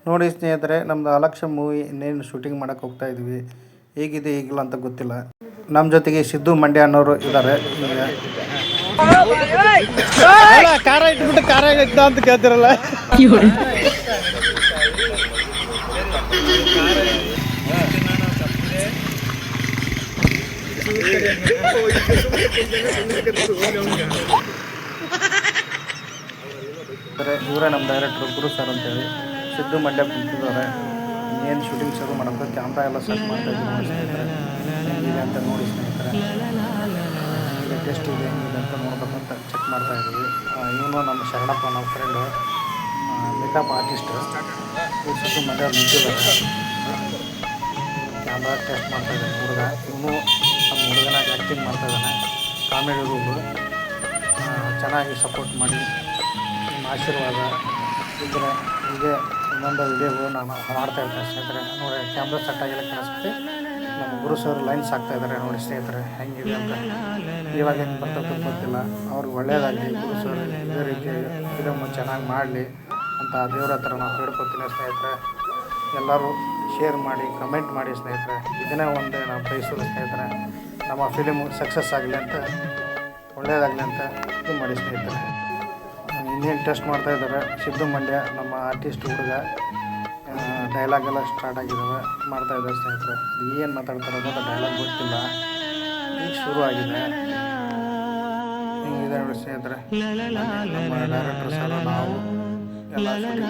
ನೋಡಿ ಸ್ನೇಹಿತರೆ, ನಮ್ಮದು ಅಲಕ್ಷ ಮೂವಿ ಇನ್ನೇನು ಶೂಟಿಂಗ್ ಮಾಡೋಕ್ಕೆ ಹೋಗ್ತಾ ಇದ್ವಿ. ಹೇಗಿದೆ ಹೇಗಿಲ್ಲ ಅಂತ ಗೊತ್ತಿಲ್ಲ. ನಮ್ಮ ಜೊತೆಗೆ ಸಿದ್ದು ಮಂಡ್ಯ ಅನ್ನೋರು ಇದ್ದಾರೆ. ಖಾರ ಇಟ್ಬಿಟ್ಟು ಖಾರ ಇಟ್ಟ ಅಂತ ಕೇಳ್ತಿರಲ್ಲ. ಇವರೇ ನಮ್ಮ ಡೈರೆಕ್ಟ್ರು ಗುರು ಸರ್ ಅಂತೇಳಿ. ಸಿದ್ದು ಮಂಡ್ಯ ಕುಂತಿದ್ದಾರೆ. ಇನ್ನೇನು ಶೂಟಿಂಗ್ ಶುರು ಮಾಡೋದು, ಕ್ಯಾಮ್ರಾ ಎಲ್ಲ ಸೆಟ್ ಮಾಡ್ತಾ ಇದ್ದೀವಿ ನೋಡಿ ಸ್ನೇಹಿತರೆ. ಹೆಂಗಿದೆ ಅಂತ ನೋಡಿ ಸ್ನೇಹಿತರೆ. ಈಗ ಟೆಸ್ಟ್ ಇದೆ ಹೆಂಗಿದೆ ಅಂತ ನೋಡ್ಬೇಕು ಅಂತ ಚೆಕ್ ಮಾಡ್ತಾ ಇದ್ದೀವಿ. ಇವನು ನಮ್ಮ ಶರಣಪ್ಪ, ನಮ್ಮ friend, makeup artist. Siddu Mandya ನಿಂತಿದ್ದಾರೆ. ಕ್ಯಾಮ್ರಾ ಟೆಸ್ಟ್ ಮಾಡ್ತಾ ಇದ್ದಾನೆ ಹುಡುಗ. ಇವನು ನಮ್ಮ ಹುಡುಗನಾಗಿ ಆ್ಯಕ್ಟಿಂಗ್ ಮಾಡ್ತಾ ಇದ್ದಾನೆ. Comedy rule. ಚೆನ್ನಾಗಿ ಸಪೋರ್ಟ್ ಮಾಡಿ, ನಿಮ್ಮ ಆಶೀರ್ವಾದ ಇದ್ದರೆ ಇದೇ ಇನ್ನೊಂದು ವಿಡಿಯೋಗಳು ನಾನು ಮಾಡ್ತಾಯಿರ್ತೇನೆ ಸ್ನೇಹಿತರೆ. ನೋಡಿ, ಕ್ಯಾಮ್ರಾ ಸೆಟ್ ಆಗಿಲ್ಲ ಕಳಿಸ್ಬಿಟ್ಟು ನಮ್ಮ ಗುರು ಸರ್ ಲೈನ್ಸ್ ಹಾಕ್ತಾಯಿದ್ದಾರೆ ನೋಡಿ ಸ್ನೇಹಿತರೆ. ಹೆಂಗಿದೆ ಅಂತ ಇವಾಗ ಹೆಂಗೆ ಬರ್ತದೆ ಗೊತ್ತಿಲ್ಲ. ಅವ್ರಿಗೆ ಒಳ್ಳೆಯದಾಗಲಿ, ಗುರು ಸರ್ ಇದೇ ರೀತಿ ಫಿಲಮು ಚೆನ್ನಾಗಿ ಮಾಡಲಿ ಅಂತ ದೇವ್ರ ಹತ್ರ ನಾವು ಹೇಳ್ಕೊತೀನಿ ಸ್ನೇಹಿತರೆ. ಎಲ್ಲರೂ ಶೇರ್ ಮಾಡಿ, ಕಮೆಂಟ್ ಮಾಡಿ ಸ್ನೇಹಿತರೆ. ಇದನ್ನೇ ಒಂದು ನಾವು ಬಯಸೋದು ಸ್ನೇಹಿತರೆ. ನಮ್ಮ ಫಿಲಿಮು ಸಕ್ಸಸ್ ಆಗಲಿ ಅಂತ, ಒಳ್ಳೆಯದಾಗಲಿ ಅಂತ ಇದು ಮಾಡಿ ಸ್ನೇಹಿತರೆ. ಇನ್ನೇನು ಟೆಸ್ಟ್ ಮಾಡ್ತಾಯಿದ್ದಾರೆ ಸಿದ್ದು ಮಂಡ್ಯ, ನಮ್ಮ ಆರ್ಟಿಸ್ಟ್ ಹುಡುಗ. ಡೈಲಾಗ್ ಎಲ್ಲ ಸ್ಟಾರ್ಟ್ ಆಗಿದ್ದಾವೆ, ಮಾಡ್ತಾಯಿದ್ದಾರೆ ಸ್ನೇಹಿತರೆ. ಏನು ಮಾತಾಡ್ತಾರೆ ಅನ್ನೋದು ಡೈಲಾಗ್ ಗೊತ್ತಿಲ್ಲ. ಈಗ ಶುರು ಆಗಿದೆ. ಹಿಂಗಿದೆ ನೋಡಿ ಸ್ನೇಹಿತರೆ. ನಮ್ಮ ಡೈರೆಕ್ಟರ್ ಸರ್, ನಾವು ಎಲ್ಲ ಶೂಟಿಂಗ್